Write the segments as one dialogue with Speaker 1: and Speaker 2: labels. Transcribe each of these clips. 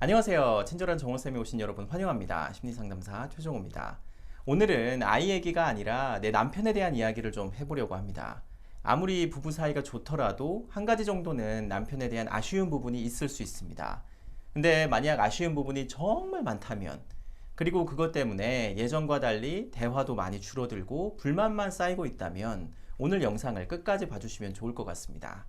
Speaker 1: 안녕하세요. 친절한 정원쌤이 오신 여러분 환영합니다. 심리상담사 최정호입니다. 오늘은 아이 얘기가 아니라 내 남편에 대한 이야기를 좀 해보려고 합니다. 아무리 부부 사이가 좋더라도 한 가지 정도는 남편에 대한 아쉬운 부분이 있을 수 있습니다. 근데 만약 아쉬운 부분이 정말 많다면, 그리고 그것 때문에 예전과 달리 대화도 많이 줄어들고 불만만 쌓이고 있다면 오늘 영상을 끝까지 봐주시면 좋을 것 같습니다.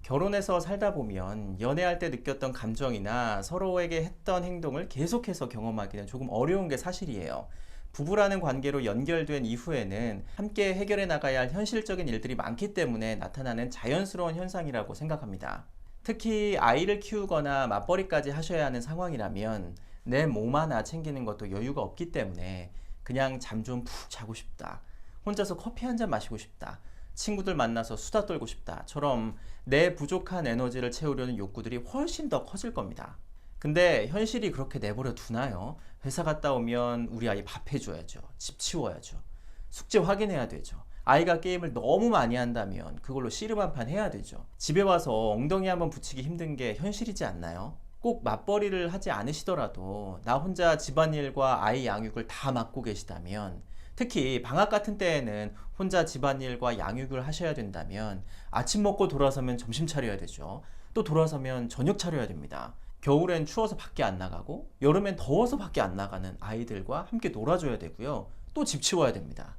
Speaker 1: 결혼해서 살다 보면 연애할 때 느꼈던 감정이나 서로에게 했던 행동을 계속해서 경험하기는 조금 어려운 게 사실이에요. 부부라는 관계로 연결된 이후에는 함께 해결해 나가야 할 현실적인 일들이 많기 때문에 나타나는 자연스러운 현상이라고 생각합니다. 특히 아이를 키우거나 맞벌이까지 하셔야 하는 상황이라면 내 몸 하나 챙기는 것도 여유가 없기 때문에 그냥 잠 좀 푹 자고 싶다, 혼자서 커피 한 잔 마시고 싶다, 친구들 만나서 수다 떨고 싶다처럼 내 부족한 에너지를 채우려는 욕구들이 훨씬 더 커질 겁니다. 근데 현실이 그렇게 내버려 두나요? 회사 갔다 오면 우리 아이 밥 해줘야죠. 집 치워야죠. 숙제 확인해야 되죠. 아이가 게임을 너무 많이 한다면 그걸로 씨름 한 판 해야 되죠. 집에 와서 엉덩이 한번 붙이기 힘든 게 현실이지 않나요? 꼭 맞벌이를 하지 않으시더라도 나 혼자 집안일과 아이 양육을 다 맡고 계시다면, 특히 방학 같은 때에는 혼자 집안일과 양육을 하셔야 된다면 아침 먹고 돌아서면 점심 차려야 되죠. 또 돌아서면 저녁 차려야 됩니다. 겨울엔 추워서 밖에 안 나가고 여름엔 더워서 밖에 안 나가는 아이들과 함께 놀아줘야 되고요. 또 집 치워야 됩니다.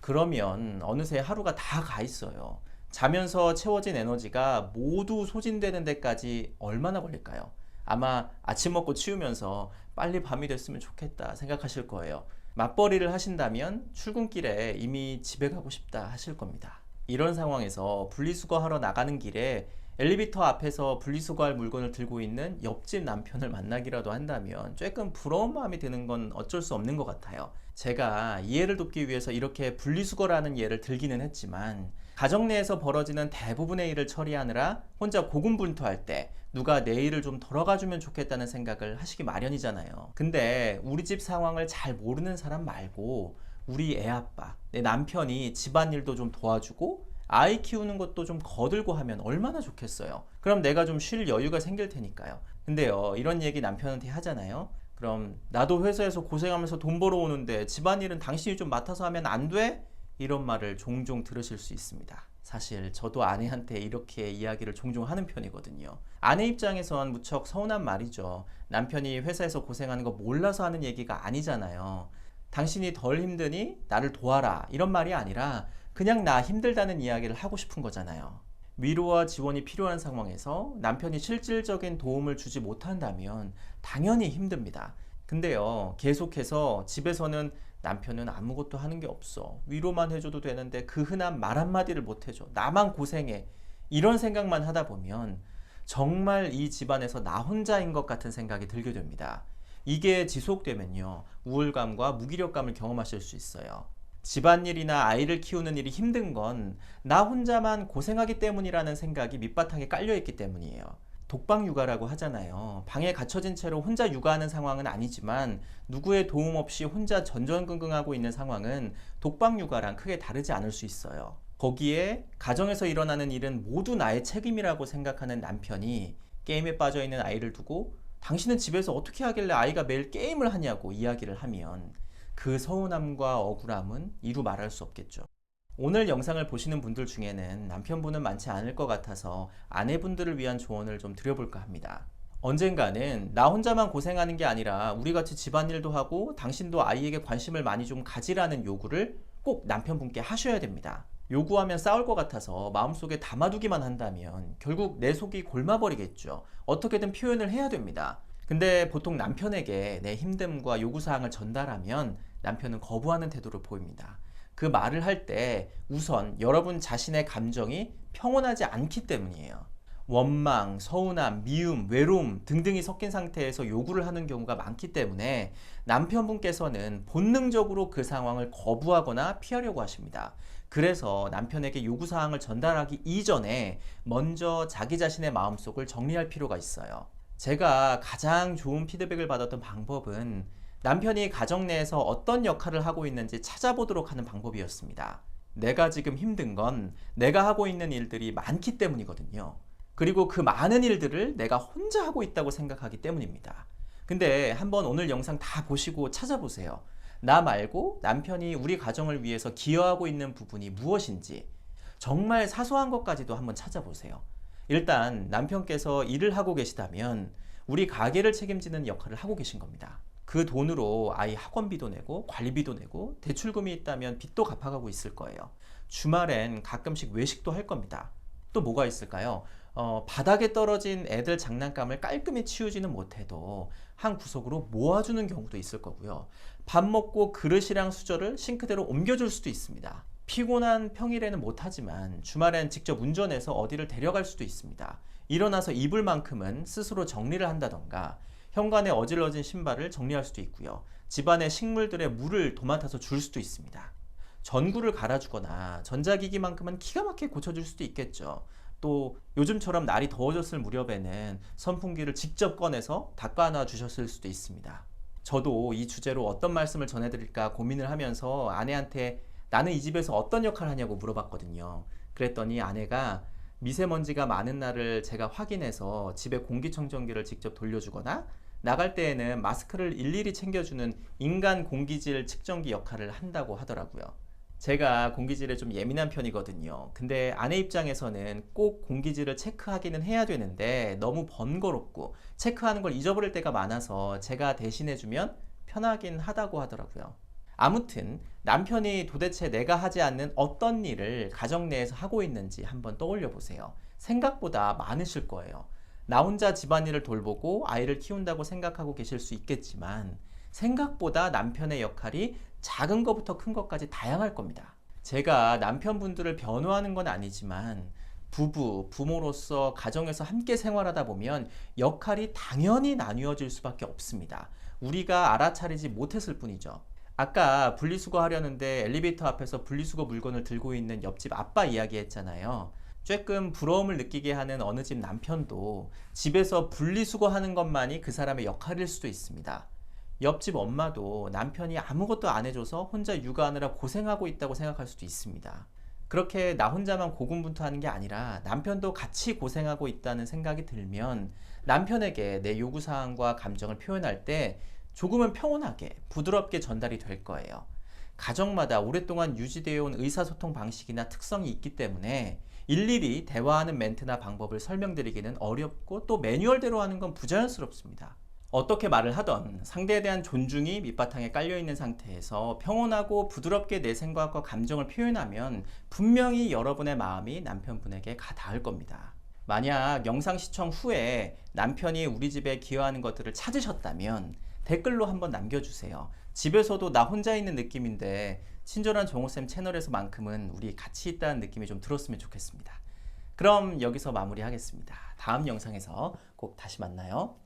Speaker 1: 그러면 어느새 하루가 다 가 있어요. 자면서 채워진 에너지가 모두 소진되는 데까지 얼마나 걸릴까요? 아마 아침 먹고 치우면서 빨리 밤이 됐으면 좋겠다 생각하실 거예요. 맞벌이를 하신다면 출근길에 이미 집에 가고 싶다 하실 겁니다. 이런 상황에서 분리수거하러 나가는 길에 엘리베이터 앞에서 분리수거할 물건을 들고 있는 옆집 남편을 만나기라도 한다면 조금 부러운 마음이 드는 건 어쩔 수 없는 것 같아요. 제가 이해를 돕기 위해서 이렇게 분리수거라는 예를 들기는 했지만, 가정 내에서 벌어지는 대부분의 일을 처리하느라 혼자 고군분투할 때 누가 내 일을 좀 덜어가주면 좋겠다는 생각을 하시기 마련이잖아요. 근데 우리 집 상황을 잘 모르는 사람 말고 우리 애 아빠, 내 남편이 집안일도 좀 도와주고 아이 키우는 것도 좀 거들고 하면 얼마나 좋겠어요. 그럼 내가 좀 쉴 여유가 생길 테니까요. 근데요, 이런 얘기 남편한테 하잖아요. 그럼 나도 회사에서 고생하면서 돈 벌어오는데 집안일은 당신이 좀 맡아서 하면 안 돼? 이런 말을 종종 들으실 수 있습니다. 사실 저도 아내한테 이렇게 이야기를 종종 하는 편이거든요. 아내 입장에선 무척 서운한 말이죠. 남편이 회사에서 고생하는 거 몰라서 하는 얘기가 아니잖아요. 당신이 덜 힘드니 나를 도와라 이런 말이 아니라 그냥 나 힘들다는 이야기를 하고 싶은 거잖아요. 위로와 지원이 필요한 상황에서 남편이 실질적인 도움을 주지 못한다면 당연히 힘듭니다. 근데요, 계속해서 집에서는 남편은 아무것도 하는 게 없어, 위로만 해줘도 되는데 그 흔한 말 한마디를 못 해줘, 나만 고생해, 이런 생각만 하다 보면 정말 이 집안에서 나 혼자인 것 같은 생각이 들게 됩니다. 이게 지속되면요, 우울감과 무기력감을 경험하실 수 있어요. 집안일이나 아이를 키우는 일이 힘든 건 나 혼자만 고생하기 때문이라는 생각이 밑바탕에 깔려있기 때문이에요. 독방 육아라고 하잖아요. 방에 갇혀진 채로 혼자 육아하는 상황은 아니지만 누구의 도움 없이 혼자 전전긍긍하고 있는 상황은 독방 육아랑 크게 다르지 않을 수 있어요. 거기에 가정에서 일어나는 일은 모두 나의 책임이라고 생각하는 남편이 게임에 빠져있는 아이를 두고 당신은 집에서 어떻게 하길래 아이가 매일 게임을 하냐고 이야기를 하면 그 서운함과 억울함은 이루 말할 수 없겠죠. 오늘 영상을 보시는 분들 중에는 남편분은 많지 않을 것 같아서 아내분들을 위한 조언을 좀 드려볼까 합니다. 언젠가는 나 혼자만 고생하는 게 아니라 우리 같이 집안일도 하고 당신도 아이에게 관심을 많이 좀 가지라는 요구를 꼭 남편분께 하셔야 됩니다. 요구하면 싸울 것 같아서 마음속에 담아두기만 한다면 결국 내 속이 골마버리겠죠. 어떻게든 표현을 해야 됩니다. 근데 보통 남편에게 내 힘듦과 요구사항을 전달하면 남편은 거부하는 태도를 보입니다. 그 말을 할 때 우선 여러분 자신의 감정이 평온하지 않기 때문이에요. 원망, 서운함, 미움, 외로움 등등이 섞인 상태에서 요구를 하는 경우가 많기 때문에 남편분께서는 본능적으로 그 상황을 거부하거나 피하려고 하십니다. 그래서 남편에게 요구사항을 전달하기 이전에 먼저 자기 자신의 마음속을 정리할 필요가 있어요. 제가 가장 좋은 피드백을 받았던 방법은 남편이 가정 내에서 어떤 역할을 하고 있는지 찾아보도록 하는 방법이었습니다. 내가 지금 힘든 건 내가 하고 있는 일들이 많기 때문이거든요. 그리고 그 많은 일들을 내가 혼자 하고 있다고 생각하기 때문입니다. 근데 한번 오늘 영상 다 보시고 찾아보세요. 나 말고 남편이 우리 가정을 위해서 기여하고 있는 부분이 무엇인지 정말 사소한 것까지도 한번 찾아보세요. 일단 남편께서 일을 하고 계시다면 우리 가게를 책임지는 역할을 하고 계신 겁니다. 그 돈으로 아이 학원비도 내고 관리비도 내고 대출금이 있다면 빚도 갚아가고 있을 거예요. 주말엔 가끔씩 외식도 할 겁니다. 또 뭐가 있을까요? 바닥에 떨어진 애들 장난감을 깔끔히 치우지는 못해도 한 구석으로 모아주는 경우도 있을 거고요. 밥 먹고 그릇이랑 수저를 싱크대로 옮겨줄 수도 있습니다. 피곤한 평일에는 못하지만 주말엔 직접 운전해서 어디를 데려갈 수도 있습니다. 일어나서 입을 만큼은 스스로 정리를 한다던가 현관에 어질러진 신발을 정리할 수도 있고요. 집안의 식물들의 물을 도맡아서 줄 수도 있습니다. 전구를 갈아주거나 전자기기만큼은 기가 막히게 고쳐줄 수도 있겠죠. 또 요즘처럼 날이 더워졌을 무렵에는 선풍기를 직접 꺼내서 닦아놔 주셨을 수도 있습니다. 저도 이 주제로 어떤 말씀을 전해드릴까 고민을 하면서 아내한테 나는 이 집에서 어떤 역할을 하냐고 물어봤거든요. 그랬더니 아내가 미세먼지가 많은 날을 제가 확인해서 집에 공기청정기를 직접 돌려주거나 나갈 때에는 마스크를 일일이 챙겨주는 인간 공기질 측정기 역할을 한다고 하더라고요. 제가 공기질에 좀 예민한 편이거든요. 근데 아내 입장에서는 꼭 공기질을 체크하기는 해야 되는데 너무 번거롭고 체크하는 걸 잊어버릴 때가 많아서 제가 대신해주면 편하긴 하다고 하더라고요. 아무튼 남편이 도대체 내가 하지 않는 어떤 일을 가정 내에서 하고 있는지 한번 떠올려 보세요. 생각보다 많으실 거예요. 나 혼자 집안일을 돌보고 아이를 키운다고 생각하고 계실 수 있겠지만 생각보다 남편의 역할이 작은 것부터 큰 것까지 다양할 겁니다. 제가 남편분들을 변호하는 건 아니지만 부모로서 가정에서 함께 생활하다 보면 역할이 당연히 나뉘어질 수밖에 없습니다. 우리가 알아차리지 못했을 뿐이죠. 아까 분리수거 하려는데 엘리베이터 앞에서 분리수거 물건을 들고 있는 옆집 아빠 이야기 했잖아요. 조금 부러움을 느끼게 하는 어느 집 남편도 집에서 분리수거 하는 것만이 그 사람의 역할일 수도 있습니다. 옆집 엄마도 남편이 아무것도 안 해줘서 혼자 육아하느라 고생하고 있다고 생각할 수도 있습니다. 그렇게 나 혼자만 고군분투하는 게 아니라 남편도 같이 고생하고 있다는 생각이 들면 남편에게 내 요구사항과 감정을 표현할 때 조금은 평온하게 부드럽게 전달이 될 거예요. 가정마다 오랫동안 유지되어 온 의사소통 방식이나 특성이 있기 때문에 일일이 대화하는 멘트나 방법을 설명드리기는 어렵고 또 매뉴얼대로 하는 건 부자연스럽습니다. 어떻게 말을 하던 상대에 대한 존중이 밑바탕에 깔려있는 상태에서 평온하고 부드럽게 내 생각과 감정을 표현하면 분명히 여러분의 마음이 남편분에게 가 닿을 겁니다. 만약 영상 시청 후에 남편이 우리 집에 기여하는 것들을 찾으셨다면 댓글로 한번 남겨주세요. 집에서도 나 혼자 있는 느낌인데 친절한 정호쌤 채널에서만큼은 우리 같이 있다는 느낌이 좀 들었으면 좋겠습니다. 그럼 여기서 마무리하겠습니다. 다음 영상에서 꼭 다시 만나요.